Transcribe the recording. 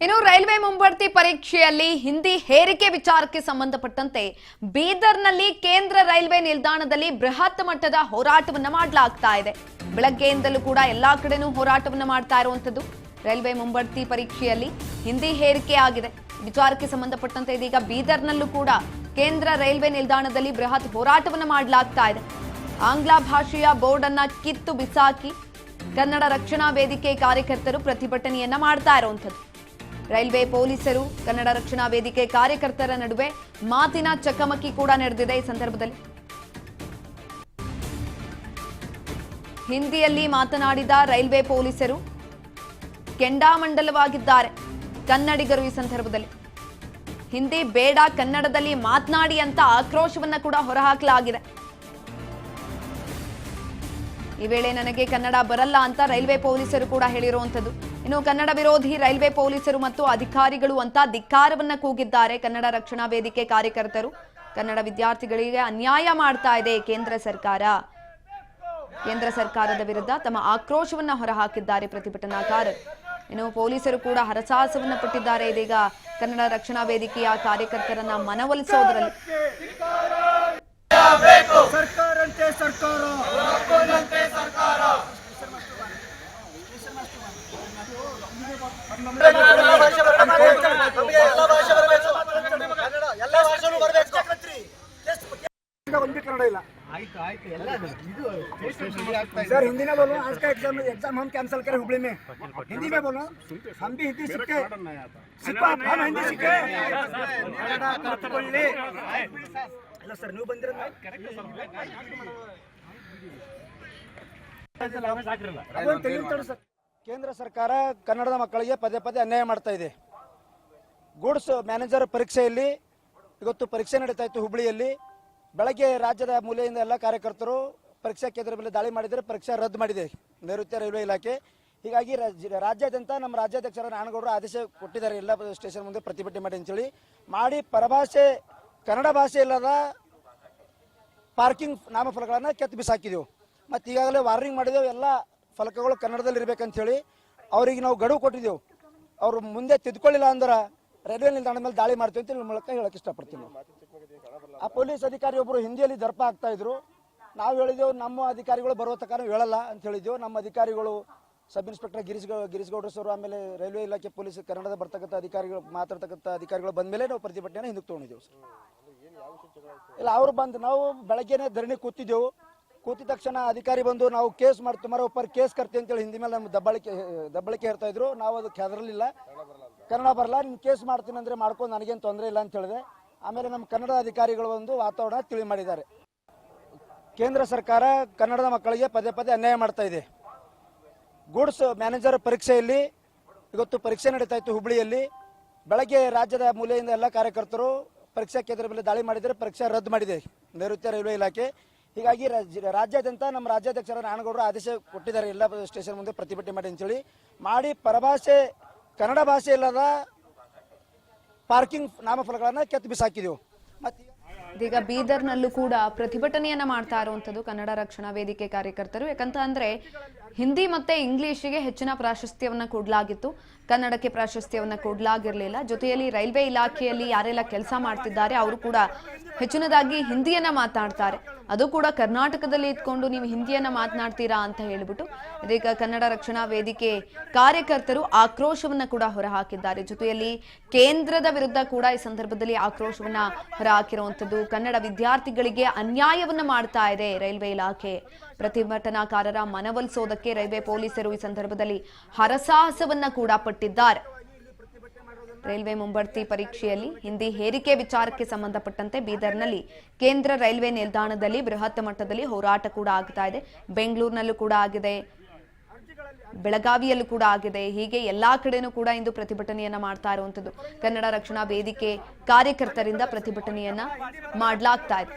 ಇನ್ನು ರೈಲ್ವೆ ಮುಂಬಡ್ತಿ ಪರೀಕ್ಷೆಯಲ್ಲಿ ಹಿಂದಿ ಹೇರಿಕೆ ವಿಚಾರಕ್ಕೆ ಸಂಬಂಧಪಟ್ಟಂತೆ ಬೀದರ್ನಲ್ಲಿ ಕೇಂದ್ರ ರೈಲ್ವೆ ನಿಲ್ದಾಣದಲ್ಲಿ ಬೃಹತ್ ಮಟ್ಟದ ಹೋರಾಟವನ್ನ ಮಾಡಲಾಗ್ತಾ ಇದೆ. ಬೆಳಗ್ಗೆಯಿಂದಲೂ ಕೂಡ ಎಲ್ಲಾ ಕಡೆನೂ ಹೋರಾಟವನ್ನ ಮಾಡ್ತಾ ಇರುವಂತದ್ದು. ರೈಲ್ವೆ ಮುಂಬಡ್ತಿ ಪರೀಕ್ಷೆಯಲ್ಲಿ ಹಿಂದಿ ಹೇರಿಕೆ ಆಗಿದೆ. ವಿಚಾರಕ್ಕೆ ಸಂಬಂಧಪಟ್ಟಂತೆ ಇದೀಗ ಬೀದರ್ನಲ್ಲೂ ಕೂಡ ಕೇಂದ್ರ ರೈಲ್ವೆ ನಿಲ್ದಾಣದಲ್ಲಿ ಬೃಹತ್ ಹೋರಾಟವನ್ನ ಮಾಡಲಾಗ್ತಾ ಇದೆ. ಆಂಗ್ಲ ಭಾಷೆಯ ಬೋರ್ಡ್ ಅನ್ನ ಕಿತ್ತು ಬಿಸಾಕಿ ಕನ್ನಡ ರಕ್ಷಣಾ ವೇದಿಕೆ ಕಾರ್ಯಕರ್ತರು ಪ್ರತಿಭಟನೆಯನ್ನ ಮಾಡ್ತಾ ಇರುವಂತದ್ದು. ರೈಲ್ವೆ ಪೊಲೀಸರು ಕನ್ನಡ ರಕ್ಷಣಾ ವೇದಿಕೆ ಕಾರ್ಯಕರ್ತರ ನಡುವೆ ಮಾತಿನ ಚಕಮಕಿ ಕೂಡ ನಡೆದಿದೆ. ಈ ಸಂದರ್ಭದಲ್ಲಿ ಹಿಂದಿಯಲ್ಲಿ ಮಾತನಾಡಿದ ರೈಲ್ವೆ ಪೊಲೀಸರು ಕೆಂಡಾಮಂಡಲವಾಗಿದ್ದಾರೆ ಕನ್ನಡಿಗರು. ಈ ಸಂದರ್ಭದಲ್ಲಿ ಹಿಂದಿ ಬೇಡ, ಕನ್ನಡದಲ್ಲಿ ಮಾತನಾಡಿ ಅಂತ ಆಕ್ರೋಶವನ್ನ ಕೂಡ ಹೊರಹಾಕಲಾಗಿದೆ. ಈ ವೇಳೆ ನನಗೆ ಕನ್ನಡ ಬರಲ್ಲ ಅಂತ ರೈಲ್ವೆ ಪೊಲೀಸರು ಕೂಡ ಹೇಳಿರುವಂತದ್ದು. ಇನ್ನು ಕನ್ನಡ ವಿರೋಧಿ ರೈಲ್ವೆ ಪೊಲೀಸರು ಮತ್ತು ಅಧಿಕಾರಿಗಳು ಅಂತ ಧಿಕ್ಕಾರವನ್ನ ಕೂಗಿದ್ದಾರೆ ಕನ್ನಡ ರಕ್ಷಣಾ ವೇದಿಕೆ ಕಾರ್ಯಕರ್ತರು. ಕನ್ನಡ ವಿದ್ಯಾರ್ಥಿಗಳಿಗೆ ಅನ್ಯಾಯ ಮಾಡ್ತಾ ಇದೆ ಕೇಂದ್ರ ಸರ್ಕಾರ. ಕೇಂದ್ರ ಸರ್ಕಾರದ ವಿರುದ್ಧ ತಮ್ಮ ಆಕ್ರೋಶವನ್ನ ಹೊರಹಾಕಿದ್ದಾರೆ ಪ್ರತಿಭಟನಾಕಾರರು. ಇನ್ನು ಪೊಲೀಸರು ಕೂಡ ಹರಸಾಹಸವನ್ನ ಪಟ್ಟಿದ್ದಾರೆ. ಇದೀಗ ಕನ್ನಡ ರಕ್ಷಣಾ ವೇದಿಕೆಯ ಕಾರ್ಯಕರ್ತರನ್ನ ಮನವೊಲಿಸೋದ್ರಲ್ಲಿ सर हिंदी में बोलो, आज का एग्जाम हम कैंसिल करें हुबली में। हिंदी में बोलो, हम भी हिंदी सीखे, हम हिंदी सीखे। ಅಲ್ಲ ಸರ್, ನೀವು ಬಂದಿರೋದು ಕೇಂದ್ರ ಸರ್ಕಾರ ಕನ್ನಡದ ಮಕ್ಕಳಿಗೆ ಪದೇ ಪದೇ ಅನ್ಯಾಯ ಮಾಡ್ತಾ ಇದೆ. ಗೂಡ್ಸ್ ಮ್ಯಾನೇಜರ್ ಪರೀಕ್ಷೆಯಲ್ಲಿ ಇವತ್ತು ಪರೀಕ್ಷೆ ನಡೀತಾ ಇತ್ತು ಹುಬ್ಳಿಯಲ್ಲಿ. ಬೆಳಗ್ಗೆ ರಾಜ್ಯದ ಮೂಲೆಯಿಂದ ಎಲ್ಲ ಕಾರ್ಯಕರ್ತರು ಪರೀಕ್ಷಾ ಕೇಂದ್ರ ಮೇಲೆ ದಾಳಿ ಮಾಡಿದರೆ ಪರೀಕ್ಷೆ ರದ್ದು ಮಾಡಿದೆ ನೈಋತ್ಯ ರೈಲ್ವೆ ಇಲಾಖೆ. ಹೀಗಾಗಿ ರಾಜ್ಯಾದ್ಯಂತ ನಮ್ಮ ರಾಜ್ಯಾಧ್ಯಕ್ಷರ ನಾಣಗೌಡರು ಆದೇಶ ಕೊಟ್ಟಿದ್ದಾರೆ ಎಲ್ಲ ಸ್ಟೇಷನ್ ಮುಂದೆ ಪ್ರತಿಭಟನೆ ಮಾಡಿ ಅಂತೇಳಿ ಮಾಡಿ ಪರಭಾಷೆ ಕನ್ನಡ ಭಾಷೆ ಇಲ್ಲದ ಪಾರ್ಕಿಂಗ್ ನಾಮಫಲಗಳನ್ನು ಕೆತ್ತು ಬಿಸಾಕಿದೆವು. ಮತ್ತು ಈಗಾಗಲೇ ವಾರ್ನಿಂಗ್ ಮಾಡಿದೆವು, ಎಲ್ಲ ಫಲಕಗಳು ಕನ್ನಡದಲ್ಲಿ ಇರಬೇಕಂತ ಹೇಳಿ ಅವರಿಗೆ ನಾವು ಗಡುವು ಕೊಟ್ಟಿದ್ದೆವು. ಅವರು ಮುಂದೆ ತಿದ್ಕೊಳ್ಳಿಲ್ಲ ಅಂದ್ರೆ ರೈಲ್ವೆ ನಿಲ್ದಾಣ ಮೇಲೆ ದಾಳಿ ಮಾಡ್ತೀವಿ ಅಂತ ನಿಮ್ಮ ಮೂಲಕ ಹೇಳಕ್ಕೆ ಇಷ್ಟಪಡ್ತೀನಿ. ಆ ಪೊಲೀಸ್ ಅಧಿಕಾರಿ ಒಬ್ಬರು ಹಿಂದಿಯಲ್ಲಿ ದರ್ಪ ಆಗ್ತಾ ಇದ್ರು. ನಾವು ಹೇಳಿದೆವು ನಮ್ಮ ಅಧಿಕಾರಿಗಳು ಬರುವ ತನಕ ಹೇಳಲ್ಲ ಅಂತ ಹೇಳಿದೆವು. ನಮ್ಮ ಅಧಿಕಾರಿಗಳು ಸಬ್ ಇನ್ಸ್ಪೆಕ್ಟರ್ ಗಿರೀಶ್ ಗೌಡ್ರ ಸರ್, ಆಮೇಲೆ ರೈಲ್ವೆ ಇಲಾಖೆ ಪೊಲೀಸ್ ಕನ್ನಡದ ಬರ್ತಕ್ಕಂಥ ಅಧಿಕಾರಿಗಳು ಮಾತಾಡ್ತಕ್ಕಂಥ ಅಧಿಕಾರಿಗಳು ಬಂದ ಮೇಲೆ ನಾವು ಪ್ರತಿಭಟನೆ ಹಿಂದಕ್ಕೆ ತೊಗೊಂಡಿದ್ದೆವು ಸರ್. ಇಲ್ಲ, ಅವರು ಬಂದು ನಾವು ಬೆಳಗ್ಗೆನೆ ಧರಣಿ ಕೂತಿದ್ದೆವು. ಕೂತಿದ ತಕ್ಷಣ ಅಧಿಕಾರಿ ಬಂದು ನಾವು ಕೇಸ್ ಮಾಡಿ ತುಮಾರ ಒಪ್ಪರ್ ಕೇಸ್ ಕರ್ತೀವಿ ಅಂತೇಳಿ ಹಿಂದಿ ಮೇಲೆ ನಮ್ಮ ದಬ್ಬಳಿಕೆ ಹೇಳ್ತಾ ಇದ್ರು. ನಾವು ಅದಕ್ಕೆ ಹೆದರಲಿಲ್ಲ. ಕನ್ನಡ ಬರಲ್ಲ, ನೀನು ಕೇಸ್ ಮಾಡ್ತೀನಿ ಅಂದರೆ ಮಾಡ್ಕೊಂಡು ನನಗೇನು ತೊಂದರೆ ಇಲ್ಲ ಅಂತ ಹೇಳಿದೆ. ಆಮೇಲೆ ನಮ್ಮ ಕನ್ನಡ ಅಧಿಕಾರಿಗಳು ಒಂದು ವಾತಾವರಣ ತಿಳಿ ಮಾಡಿದ್ದಾರೆ. ಕೇಂದ್ರ ಸರ್ಕಾರ ಕನ್ನಡದ ಮಕ್ಕಳಿಗೆ ಪದೇ ಪದೇ ಅನ್ಯಾಯ ಮಾಡ್ತಾ ಇದೆ. ಗೂಡ್ಸ್ ಮ್ಯಾನೇಜರ್ ಪರೀಕ್ಷೆಯಲ್ಲಿ ಇವತ್ತು ಪರೀಕ್ಷೆ ನಡೀತಾ ಇತ್ತು ಹುಬ್ಳಿಯಲ್ಲಿ. ಬೆಳಗ್ಗೆ ರಾಜ್ಯದ ಮೂಲೆಯಿಂದ ಎಲ್ಲ ಕಾರ್ಯಕರ್ತರು ಪರೀಕ್ಷಾ ಕೇಂದ್ರ ಮೇಲೆ ದಾಳಿ ಮಾಡಿದರೆ ಪರೀಕ್ಷೆ ರದ್ದು ಮಾಡಿದೆ ನೈಋತ್ಯ ರೈಲ್ವೆ ಇಲಾಖೆ. ಹೀಗಾಗಿ ರಾಜ್ಯಾದ್ಯಂತ ನಮ್ಮ ರಾಜ್ಯಾಧ್ಯಕ್ಷರ ನಾಣಗೌಡರು ಆದೇಶ ಕೊಟ್ಟಿದ್ದಾರೆ ಎಲ್ಲ ಸ್ಟೇಷನ್ ಮುಂದೆ ಪ್ರತಿಭಟನೆ ಮಾಡಿ ಅಂತೇಳಿ ಮಾಡಿ ಪರಭಾಷೆ ಕನ್ನಡ ಭಾಷೆ ಇಲ್ಲದ ಪಾರ್ಕಿಂಗ್ ನಾಮಫಲಗಳನ್ನು ಕೆತ್ತು ಬಿಸಾಕಿದೆವು. ಇದೀಗ ಬೀದರ್ನಲ್ಲೂ ಕೂಡ ಪ್ರತಿಭಟನೆಯನ್ನ ಮಾಡ್ತಾ ಇರುವಂತದ್ದು ಕನ್ನಡ ರಕ್ಷಣಾ ವೇದಿಕೆ ಕಾರ್ಯಕರ್ತರು. ಯಾಕಂತ ಅಂದ್ರೆ ಹಿಂದಿ ಮತ್ತೆ ಇಂಗ್ಲಿಷಿಗೆ ಹೆಚ್ಚಿನ ಪ್ರಾಶಸ್ತ್ಯವನ್ನ ಕೊಡಲಾಗಿತ್ತು, ಕನ್ನಡಕ್ಕೆ ಪ್ರಾಶಸ್ತ್ಯವನ್ನ ಕೊಡಲಾಗಿರ್ಲಿಲ್ಲ. ಜೊತೆಯಲ್ಲಿ ರೈಲ್ವೆ ಇಲಾಖೆಯಲ್ಲಿ ಯಾರೆಲ್ಲ ಕೆಲಸ ಮಾಡ್ತಿದ್ದಾರೆ ಅವರು ಕೂಡ ಹೆಚ್ಚಿನದಾಗಿ ಹಿಂದಿಯನ್ನ ಮಾತನಾಡ್ತಾರೆ. ಅದು ಕೂಡ ಕರ್ನಾಟಕದಲ್ಲಿ ಇದ್ಕೊಂಡು ನೀವು ಹಿಂದಿಯನ್ನ ಮಾತನಾಡ್ತೀರಾ ಅಂತ ಹೇಳ್ಬಿಟ್ಟು ಇದೀಗ ಕನ್ನಡ ರಕ್ಷಣಾ ವೇದಿಕೆ ಕಾರ್ಯಕರ್ತರು ಆಕ್ರೋಶವನ್ನ ಕೂಡ ಹೊರಹಾಕಿದ್ದಾರೆ. ಜೊತೆಯಲ್ಲಿ ಕೇಂದ್ರದ ವಿರುದ್ಧ ಕೂಡ ಈ ಸಂದರ್ಭದಲ್ಲಿ ಆಕ್ರೋಶವನ್ನ ಹೊರಹಾಕಿರುವಂತದ್ದು. ಕನ್ನಡ ವಿದ್ಯಾರ್ಥಿಗಳಿಗೆ ಅನ್ಯಾಯವನ್ನ ಮಾಡ್ತಾ ಇದೆ ರೈಲ್ವೆ ಇಲಾಖೆ. ಪ್ರತಿಭಟನಾಕಾರರ ಮನವೊಲಿಸೋದಕ್ಕೆ ರೈಲ್ವೆ ಪೊಲೀಸರು ಈ ಸಂದರ್ಭದಲ್ಲಿ ಹರಸಾಹಸವನ್ನ ಕೂಡ ಪಟ್ಟಿದ್ದಾರೆ. ರೈಲ್ವೆ ಮುಂಬಡ್ತಿ ಪರೀಕ್ಷೆಯಲ್ಲಿ ಹಿಂದಿ ಹೇರಿಕೆ ವಿಚಾರಕ್ಕೆ ಸಂಬಂಧಪಟ್ಟಂತೆ ಬೀದರ್ನಲ್ಲಿ ಕೇಂದ್ರ ರೈಲ್ವೆ ನಿಲ್ದಾಣದಲ್ಲಿ ಬೃಹತ್ ಮಟ್ಟದಲ್ಲಿ ಹೋರಾಟ ಕೂಡ ಆಗ್ತಾ ಇದೆ. ಬೆಂಗಳೂರಿನಲ್ಲೂ ಕೂಡ ಆಗಿದೆ, ಬೆಳಗಾವಿಯಲ್ಲೂ ಕೂಡ ಆಗಿದೆ. ಹೀಗೆ ಎಲ್ಲಾ ಕಡೆನೂ ಕೂಡ ಇಂದು ಪ್ರತಿಭಟನೆಯನ್ನ ಮಾಡ್ತಾ ಇರುವಂತದ್ದು. ಕನ್ನಡ ರಕ್ಷಣಾ ವೇದಿಕೆ ಕಾರ್ಯಕರ್ತರಿಂದ ಪ್ರತಿಭಟನೆಯನ್ನ ಮಾಡಲಾಗ್ತಾ ಇದೆ.